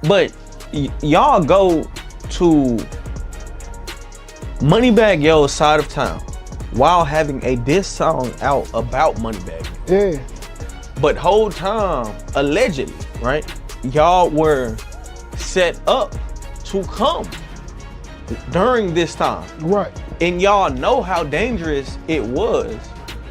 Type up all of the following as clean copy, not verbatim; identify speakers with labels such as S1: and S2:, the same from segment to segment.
S1: But y'all go to Moneybagg Yo's side of town while having a diss song out about Moneybagg.
S2: Yeah.
S1: But whole time, allegedly, right? Y'all were set up to come during this time.
S2: Right.
S1: And y'all know how dangerous it was,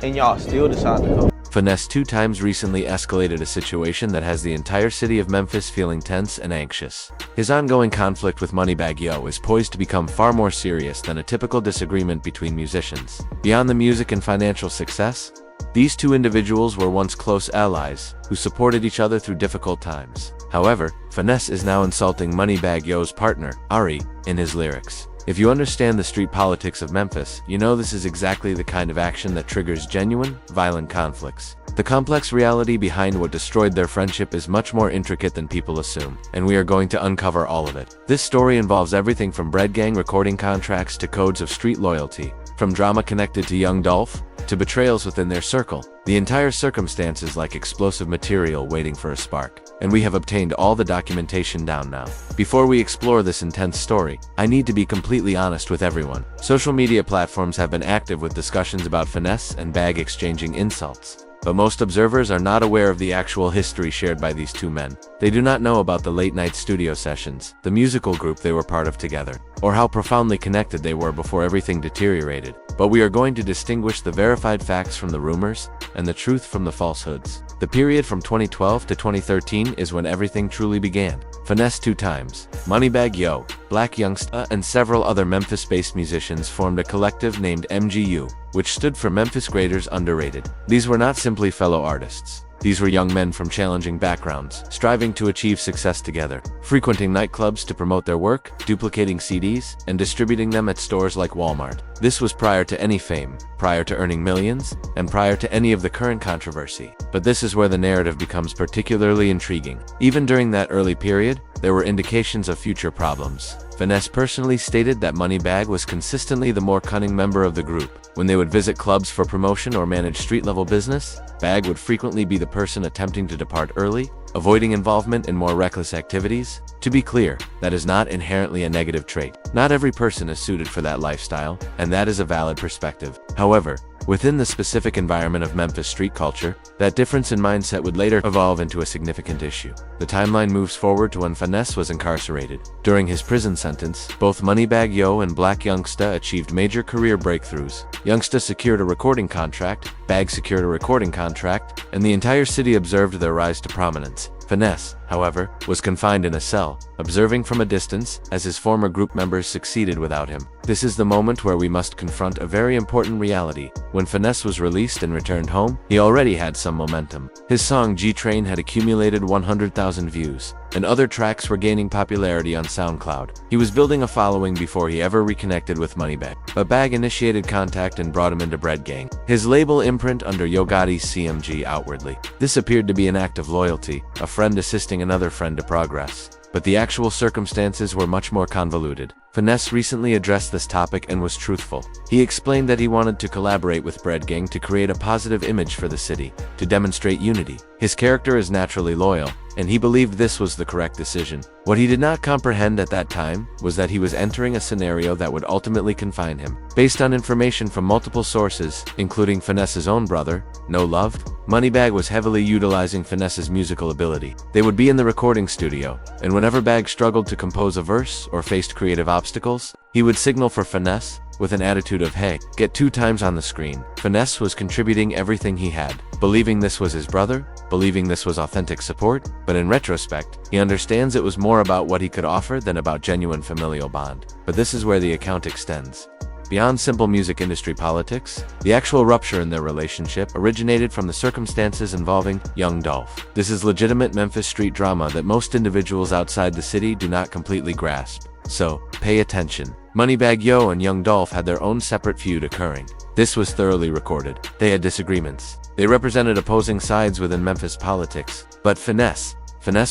S1: and y'all still decided to come.
S3: Finesse 2 times recently escalated a situation that has the entire city of Memphis feeling tense and anxious. His ongoing conflict with Moneybagg Yo is poised to become far more serious than a typical disagreement between musicians. Beyond the music and financial success, these two individuals were once close allies who supported each other through difficult times. However, Finesse is now insulting Moneybagg Yo's partner, Ari, in his lyrics. If you understand the street politics of Memphis, you know this is exactly the kind of action that triggers genuine, violent conflicts. The complex reality behind what destroyed their friendship is much more intricate than people assume, and we are going to uncover all of it. This story involves everything from Bread Gang recording contracts to codes of street loyalty, from drama connected to Young Dolph, to betrayals within their circle. The entire circumstance is like explosive material waiting for a spark, and we have obtained all the documentation down now. Before we explore this intense story, I need to be completely honest with everyone. Social media platforms have been active with discussions about Finesse and Bag exchanging insults. But most observers are not aware of the actual history shared by these two men. They do not know about the late-night studio sessions, the musical group they were part of together, or how profoundly connected they were before everything deteriorated. But we are going to distinguish the verified facts from the rumors, and the truth from the falsehoods. The period from 2012 to 2013 is when everything truly began. Finesse 2 times, Moneybagg Yo, Black Youngsta, and several other Memphis-based musicians formed a collective named MGU, which stood for Memphis Graders Underrated. These were not simply fellow artists. These were young men from challenging backgrounds, striving to achieve success together, frequenting nightclubs to promote their work, duplicating CDs, and distributing them at stores like Walmart. This was prior to any fame, prior to earning millions, and prior to any of the current controversy. But this is where the narrative becomes particularly intriguing. Even during that early period, there were indications of future problems. Finesse personally stated that Moneybagg was consistently the more cunning member of the group. When they would visit clubs for promotion or manage street-level business, Bag would frequently be the person attempting to depart early, avoiding involvement in more reckless activities. To be clear, that is not inherently a negative trait. Not every person is suited for that lifestyle, and that is a valid perspective. However, within the specific environment of Memphis street culture, that difference in mindset would later evolve into a significant issue. The timeline moves forward to when Finesse was incarcerated. During his prison sentence, both Moneybagg Yo and Black Youngsta achieved major career breakthroughs. Youngsta secured a recording contract, Bag secured a recording contract, and the entire city observed their rise to prominence. Finesse, however, was confined in a cell, observing from a distance as his former group members succeeded without him. This is the moment where we must confront a very important reality. When Finesse was released and returned home, he already had some momentum. His song G-Train had accumulated 100,000 views, and other tracks were gaining popularity on SoundCloud. He was building a following before he ever reconnected with Moneybagg. But Bag initiated contact and brought him into Bread Gang, his label imprint under Yo Gotti's CMG outwardly. This appeared to be an act of loyalty, a friend assisting another friend to progress. But the actual circumstances were much more convoluted. Finesse recently addressed this topic and was truthful. He explained that he wanted to collaborate with Bread Gang to create a positive image for the city, to demonstrate unity. His character is naturally loyal, and he believed this was the correct decision. What he did not comprehend at that time was that he was entering a scenario that would ultimately confine him. Based on information from multiple sources, including Finesse's own brother, No Love, Moneybagg was heavily utilizing Finesse's musical ability. They would be in the recording studio, and whenever Bag struggled to compose a verse or faced creative obstacles, he would signal for Finesse with an attitude of, "Hey, get 2 times on the screen." Finesse was contributing everything he had, believing this was his brother, believing this was authentic support, but in retrospect, he understands it was more about what he could offer than about genuine familial bond. But this is where the account extends. Beyond simple music industry politics, the actual rupture in their relationship originated from the circumstances involving Young Dolph. This is legitimate Memphis street drama that most individuals outside the city do not completely grasp. So, pay attention. Moneybagg Yo and Young Dolph had their own separate feud occurring. This was thoroughly recorded. They had disagreements. They represented opposing sides within Memphis politics. But Finesse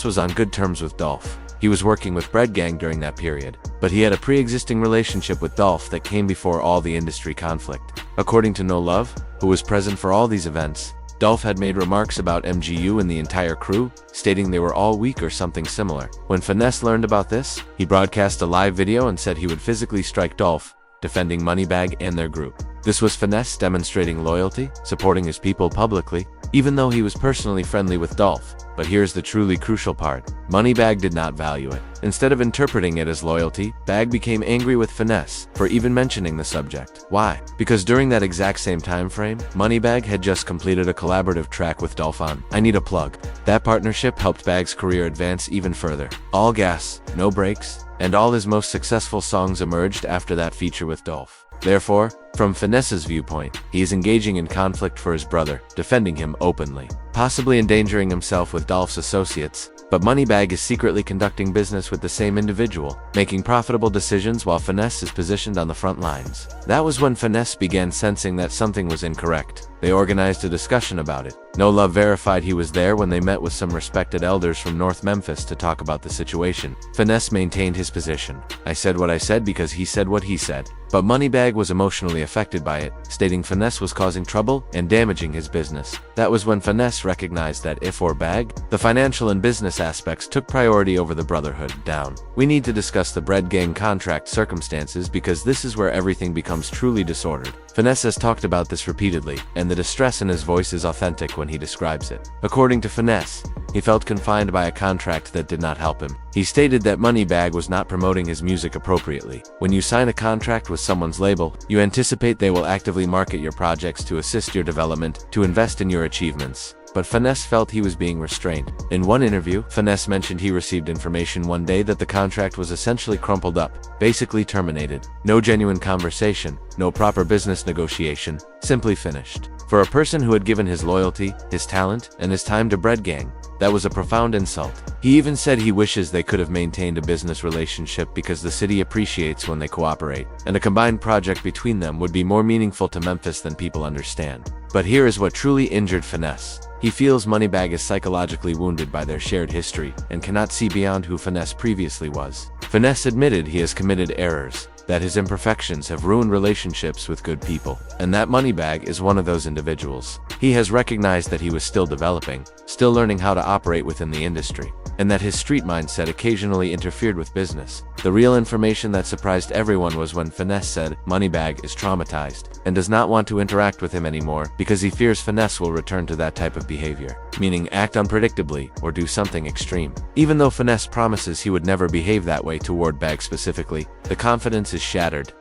S3: was on good terms with Dolph. He was working with Bread Gang during that period, but he had a pre-existing relationship with Dolph that came before all the industry conflict. According to No Love, who was present for all these events, Dolph had made remarks about MGU and the entire crew, stating they were all weak or something similar. When Finesse learned about this, he broadcast a live video and said he would physically strike Dolph, defending Moneybagg and their group. This was Finesse demonstrating loyalty, supporting his people publicly, even though he was personally friendly with Dolph. But here's the truly crucial part. Moneybagg did not value it. Instead of interpreting it as loyalty, Bagg became angry with Finesse for even mentioning the subject. Why? Because during that exact same time frame, Moneybagg had just completed a collaborative track with Dolph on I Need a Plug. That partnership helped Bagg's career advance even further. All gas, no brakes, and all his most successful songs emerged after that feature with Dolph. Therefore, from Finesse's viewpoint, he is engaging in conflict for his brother, defending him openly, possibly endangering himself with Dolph's associates. But Moneybagg is secretly conducting business with the same individual, making profitable decisions while Finesse is positioned on the front lines. That was when Finesse began sensing that something was incorrect. They organized a discussion about it. No Love verified he was there when they met with some respected elders from North Memphis to talk about the situation. Finesse maintained his position. I said what I said because he said what he said. But Moneybagg was emotionally affected by it, stating Finesse was causing trouble and damaging his business. That was when Finesse recognized that if or Bagg, the financial and business aspects took priority over the brotherhood. Down. We need to discuss the Bread Gang contract circumstances because this is where everything becomes truly disordered. Finesse has talked about this repeatedly, and the distress in his voice is authentic when he describes it. According to Finesse, he felt confined by a contract that did not help him. He stated that Moneybagg was not promoting his music appropriately. When you sign a contract with someone's label, you anticipate they will actively market your projects to assist your development, to invest in your achievements. But Finesse felt he was being restrained. In one interview, Finesse mentioned he received information one day that the contract was essentially crumpled up, basically terminated. No genuine conversation, no proper business negotiation, simply finished. For a person who had given his loyalty, his talent, and his time to Bread Gang, that was a profound insult. He even said he wishes they could have maintained a business relationship because the city appreciates when they cooperate, and a combined project between them would be more meaningful to Memphis than people understand. But here is what truly injured Finesse. He feels Moneybagg is psychologically wounded by their shared history and cannot see beyond who Finesse previously was. Finesse admitted he has committed errors, that his imperfections have ruined relationships with good people, and that Moneybagg is one of those individuals. He has recognized that he was still developing, still learning how to operate within the industry, and that his street mindset occasionally interfered with business. The real information that surprised everyone was when Finesse said Moneybagg is traumatized and does not want to interact with him anymore because he fears Finesse will return to that type of behavior, meaning act unpredictably or do something extreme. Even though Finesse promises he would never behave that way toward Bagg specifically, the confidence is shattered.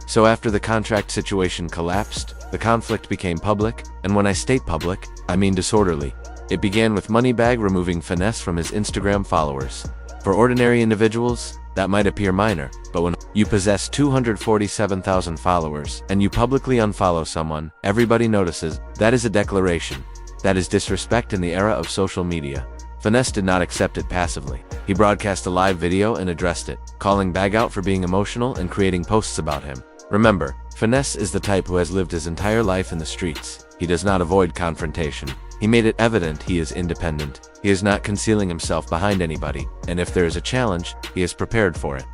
S3: So after the contract situation collapsed, the conflict became public, and when I state public, I mean disorderly. It began with Moneybagg removing Finesse from his Instagram followers. For ordinary individuals, that might appear minor, but when you possess 247,000 followers and you publicly unfollow someone, everybody notices. That is a declaration. That is disrespect in the era of social media. Finesse did not accept it passively. He broadcast a live video and addressed it, calling Bagg out for being emotional and creating posts about him. Remember, Finesse is the type who has lived his entire life in the streets. He does not avoid confrontation. He made it evident he is independent. He is not concealing himself behind anybody, and if there is a challenge, he is prepared for it.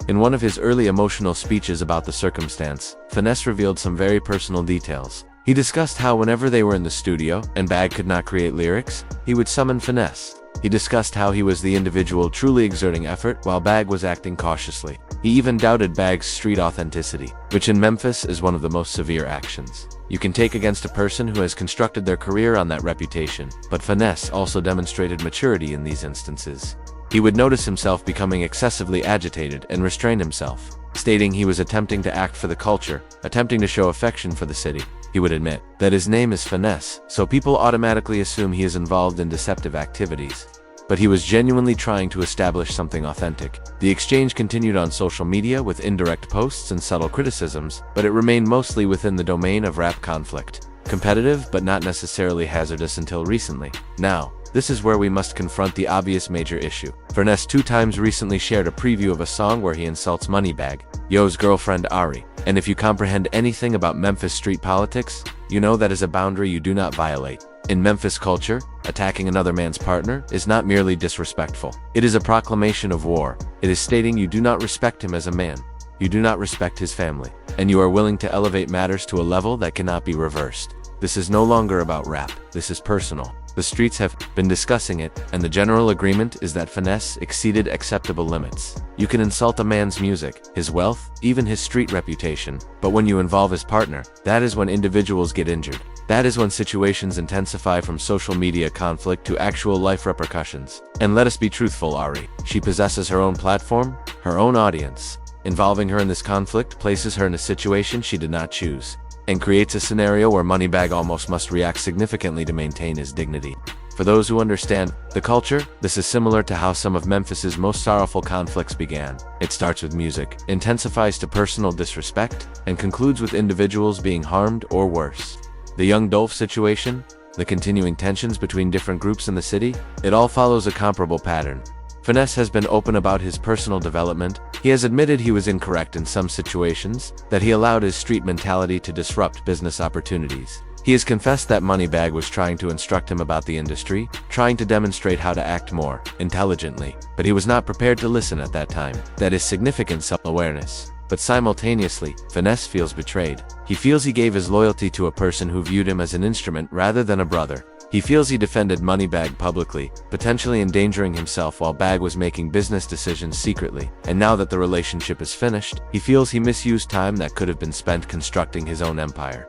S3: In one of his early emotional speeches about the circumstance, Finesse revealed some very personal details. He discussed how whenever they were in the studio and Bagg could not create lyrics, he would summon Finesse. He discussed how he was the individual truly exerting effort while Bagg was acting cautiously. He even doubted Bagg's street authenticity, which in Memphis is one of the most severe actions you can take against a person who has constructed their career on that reputation. But Finesse also demonstrated maturity in these instances. He would notice himself becoming excessively agitated and restrain himself, stating he was attempting to act for the culture, attempting to show affection for the city. He would admit that his name is Finesse, so people automatically assume he is involved in deceptive activities. But he was genuinely trying to establish something authentic. The exchange continued on social media with indirect posts and subtle criticisms, but it remained mostly within the domain of rap conflict. Competitive, but not necessarily hazardous until recently. Now, this is where we must confront the obvious major issue. Finesse 2 times recently shared a preview of a song where he insults Moneybagg, Yo's girlfriend Ari. And if you comprehend anything about Memphis street politics, you know that is a boundary you do not violate. In Memphis culture, attacking another man's partner is not merely disrespectful. It is a proclamation of war. It is stating you do not respect him as a man. You do not respect his family. And you are willing to elevate matters to a level that cannot be reversed. This is no longer about rap, this is personal. The streets have been discussing it, and the general agreement is that finesse exceeded acceptable limits. You can insult a man's music, his wealth, even his street reputation, but when you involve his partner, that is when individuals get injured. That is when situations intensify from social media conflict to actual life repercussions. And let us be truthful, Ari. She possesses her own platform, her own audience. Involving her in this conflict places her in a situation she did not choose, and creates a scenario where Moneybagg almost must react significantly to maintain his dignity. For those who understand the culture, this is similar to how some of Memphis's most sorrowful conflicts began. It starts with music, intensifies to personal disrespect, and concludes with individuals being harmed or worse. The Young Dolph situation, the continuing tensions between different groups in the city, it all follows a comparable pattern. Finesse has been open about his personal development. He has admitted he was incorrect in some situations, that he allowed his street mentality to disrupt business opportunities. He has confessed that Moneybagg was trying to instruct him about the industry, trying to demonstrate how to act more intelligently, but he was not prepared to listen at that time. That is significant self-awareness. But simultaneously, Finesse feels betrayed. He feels he gave his loyalty to a person who viewed him as an instrument rather than a brother. He feels he defended Moneybagg publicly, potentially endangering himself while Bagg was making business decisions secretly. And now that the relationship is finished, he feels he misused time that could have been spent constructing his own empire.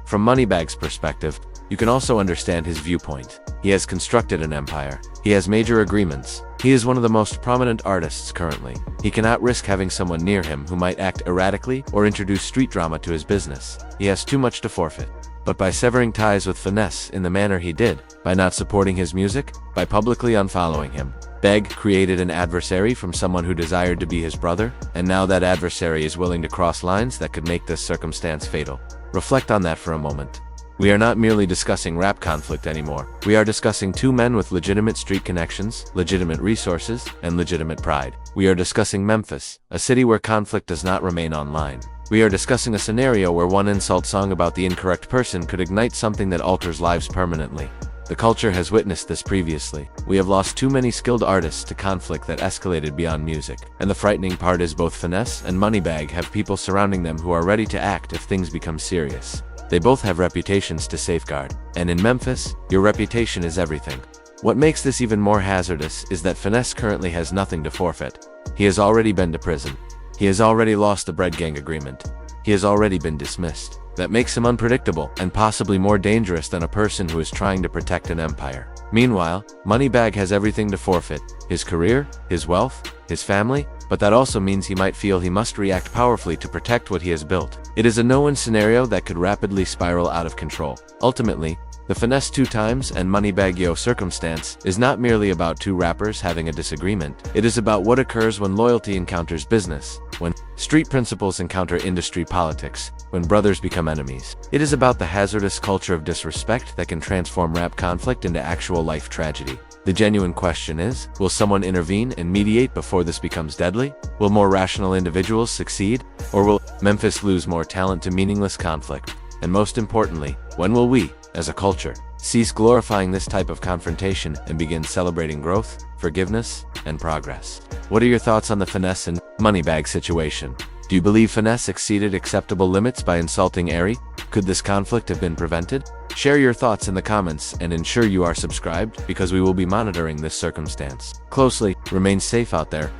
S3: From Moneybagg's perspective, you can also understand his viewpoint. He has constructed an empire. He has major agreements. He is one of the most prominent artists currently. He cannot risk having someone near him who might act erratically or introduce street drama to his business. He has too much to forfeit. But by severing ties with Finesse in the manner he did, by not supporting his music, by publicly unfollowing him, Bagg created an adversary from someone who desired to be his brother, and now that adversary is willing to cross lines that could make this circumstance fatal. Reflect on that for a moment. We are not merely discussing rap conflict anymore. We are discussing two men with legitimate street connections, legitimate resources, and legitimate pride. We are discussing Memphis, a city where conflict does not remain online. We are discussing a scenario where one insult song about the incorrect person could ignite something that alters lives permanently. The culture has witnessed this previously. We have lost too many skilled artists to conflict that escalated beyond music. And the frightening part is both Finesse and Moneybagg have people surrounding them who are ready to act if things become serious. They both have reputations to safeguard. And in Memphis, your reputation is everything. What makes this even more hazardous is that Finesse currently has nothing to forfeit. He has already been to prison. He has already lost the Bread Gang agreement. He has already been dismissed. That makes him unpredictable and possibly more dangerous than a person who is trying to protect an empire. Meanwhile, Moneybagg has everything to forfeit: his career, his wealth, his family, but that also means he might feel he must react powerfully to protect what he has built. It is a no-win scenario that could rapidly spiral out of control. Ultimately, the Finesse 2 times and Moneybagg Yo circumstance is not merely about two rappers having a disagreement. It is about what occurs when loyalty encounters business, when street principles encounter industry politics, when brothers become enemies. It is about the hazardous culture of disrespect that can transform rap conflict into actual life tragedy. The genuine question is, will someone intervene and mediate before this becomes deadly? Will more rational individuals succeed? Or will Memphis lose more talent to meaningless conflict? And most importantly, when will we, as a culture, cease glorifying this type of confrontation and begin celebrating growth, forgiveness, and progress? What are your thoughts on the Finesse and Moneybagg situation? Do you believe Finesse exceeded acceptable limits by insulting Ari? Could this conflict have been prevented? Share your thoughts in the comments and ensure you are subscribed, because we will be monitoring this circumstance closely. Remain safe out there.